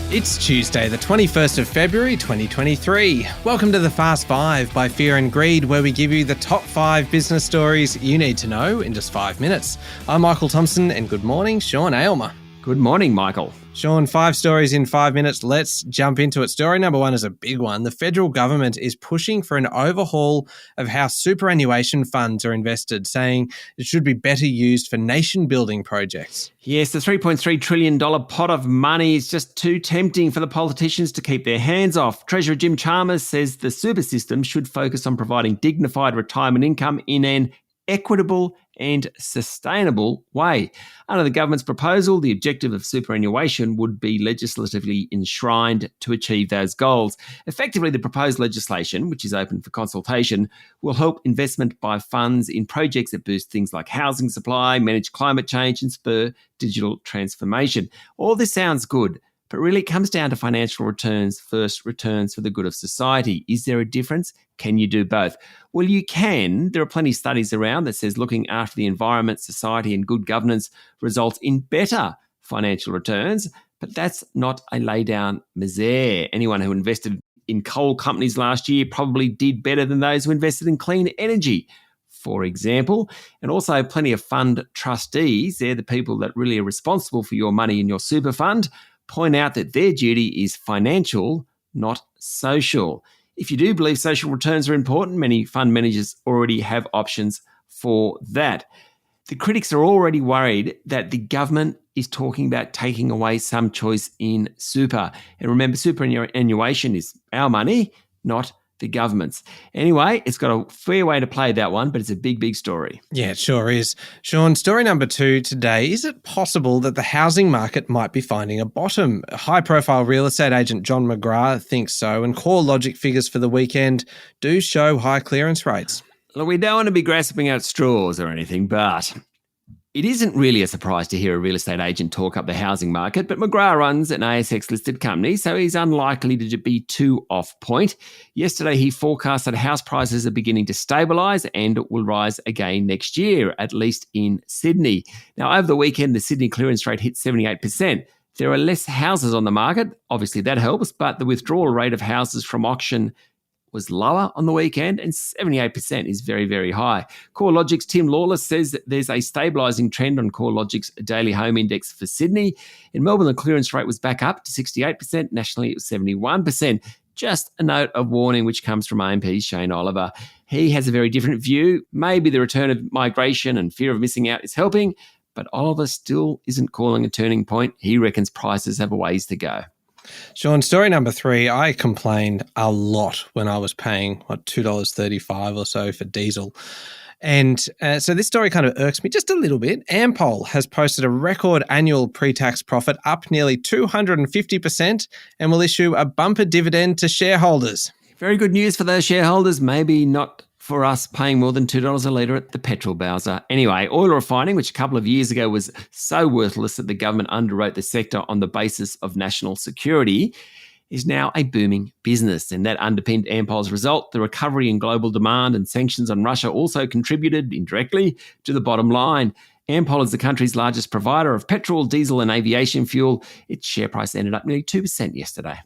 It's Tuesday, the 21st of February 2023. Welcome to the Fast 5 by Fear and Greed, where we give you the top 5 business stories you need to know in just 5 minutes. I'm Michael Thompson, and good morning, Sean Aylmer. Good morning, Michael. Sean, 5 stories in 5 minutes. Let's jump into it. Story number 1 is a big one. The federal government is pushing for an overhaul of how superannuation funds are invested, saying it should be better used for nation-building projects. Yes, the $3.3 trillion pot of money is just too tempting for the politicians to keep their hands off. Treasurer Jim Chalmers says the super system should focus on providing dignified retirement income in an equitable and sustainable way. Under the government's proposal, the objective of superannuation would be legislatively enshrined to achieve those goals. Effectively, the proposed legislation, which is open for consultation, will help investment by funds in projects that boost things like housing supply, manage climate change, and spur digital transformation. All this sounds good, but really it comes down to financial returns versus returns for the good of society. Is there a difference? Can you do both? Well, you can. There are plenty of studies around that says looking after the environment, society, and good governance results in better financial returns, but that's not a lay-down misere. Anyone who invested in coal companies last year probably did better than those who invested in clean energy, for example. And also plenty of fund trustees, they're the people that really are responsible for your money in your super fund, point out that their duty is financial, not social. If you do believe social returns are important, many fund managers already have options for that. The critics are already worried that the government is talking about taking away some choice in super. And remember, superannuation is our money, not the government's. Anyway, it's got a fair way to play that one, but it's a big, big story. Yeah, it sure is. Sean, story number 2 today. Is it possible that the housing market might be finding a bottom? High-profile real estate agent John McGrath thinks so, and CoreLogic figures for the weekend do show high clearance rates. Look, we don't want to be grasping at straws or anything, but it isn't really a surprise to hear a real estate agent talk up the housing market, but McGrath runs an ASX-listed company, so he's unlikely to be too off point. Yesterday, he forecast that house prices are beginning to stabilise and will rise again next year, at least in Sydney. Now, over the weekend, the Sydney clearance rate hit 78%. There are less houses on the market. Obviously, that helps, but the withdrawal rate of houses from auction was lower on the weekend, and 78% is very, very high. CoreLogic's Tim Lawless says that there's a stabilising trend on CoreLogic's daily home index for Sydney. In Melbourne, the clearance rate was back up to 68%. Nationally, it was 71%. Just a note of warning, which comes from AMP's Shane Oliver. He has a very different view. Maybe the return of migration and fear of missing out is helping, but Oliver still isn't calling a turning point. He reckons prices have a ways to go. Sean, story number 3, I complained a lot when I was paying, $2.35 or so for diesel. And so this story kind of irks me just a little bit. Ampol has posted a record annual pre-tax profit up nearly 250% and will issue a bumper dividend to shareholders. Very good news for those shareholders, maybe not for us paying more than $2 a litre at the petrol bowser. Anyway, oil refining, which a couple of years ago was so worthless that the government underwrote the sector on the basis of national security, is now a booming business, and that underpinned Ampol's result. The recovery in global demand and sanctions on Russia also contributed indirectly to the bottom line. Ampol is the country's largest provider of petrol, diesel and aviation fuel. Its share price ended up nearly 2% yesterday.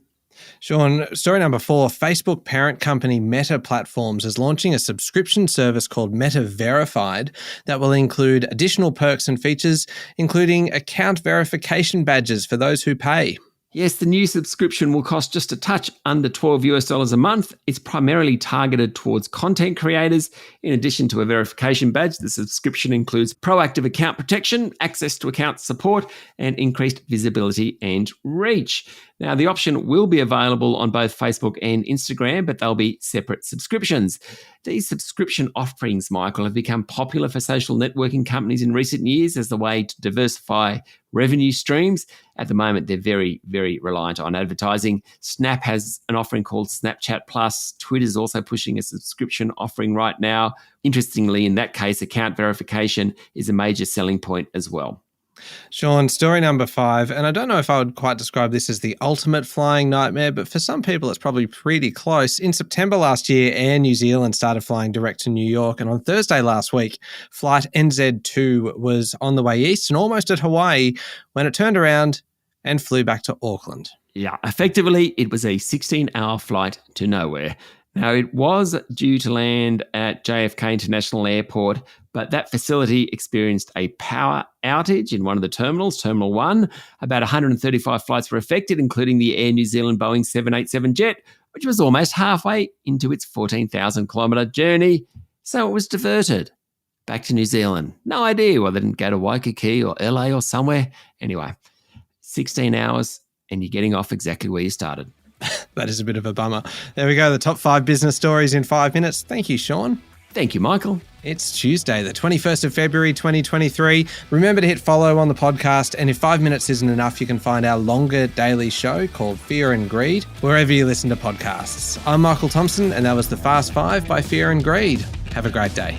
Sean, story number 4, Facebook parent company Meta Platforms is launching a subscription service called Meta Verified that will include additional perks and features, including account verification badges for those who pay. Yes, the new subscription will cost just a touch under $12 a month. It's primarily targeted towards content creators. In addition to a verification badge, the subscription includes proactive account protection, access to account support, and increased visibility and reach. Now, the option will be available on both Facebook and Instagram, but they'll be separate subscriptions. These subscription offerings, Michael, have become popular for social networking companies in recent years as the way to diversify revenue streams. At the moment, they're very, very reliant on advertising. Snap has an offering called Snapchat Plus. Twitter's also pushing a subscription offering right now. Interestingly, in that case, account verification is a major selling point as well. Sean, story number 5, and I don't know if I would quite describe this as the ultimate flying nightmare, but for some people it's probably pretty close. In September last year, Air New Zealand started flying direct to New York, and on Thursday last week, flight NZ2 was on the way east and almost at Hawaii when it turned around and flew back to Auckland. Yeah, effectively, it was a 16-hour flight to nowhere. Now, it was due to land at JFK International Airport, but that facility experienced a power outage in one of the terminals, Terminal 1. About 135 flights were affected, including the Air New Zealand Boeing 787 jet, which was almost halfway into its 14,000-kilometre journey, so it was diverted back to New Zealand. No idea why they didn't go to Waikiki or LA or somewhere. Anyway, 16 hours and you're getting off exactly where you started. That is a bit of a bummer. There we go, the top 5 business stories in 5 minutes. Thank you, Sean. Thank you, Michael. It's Tuesday, the 21st of February, 2023. Remember to hit follow on the podcast, and if 5 minutes isn't enough, you can find our longer daily show called Fear and Greed wherever you listen to podcasts. I'm Michael Thompson, and that was the Fast 5 by Fear and Greed. Have a great day.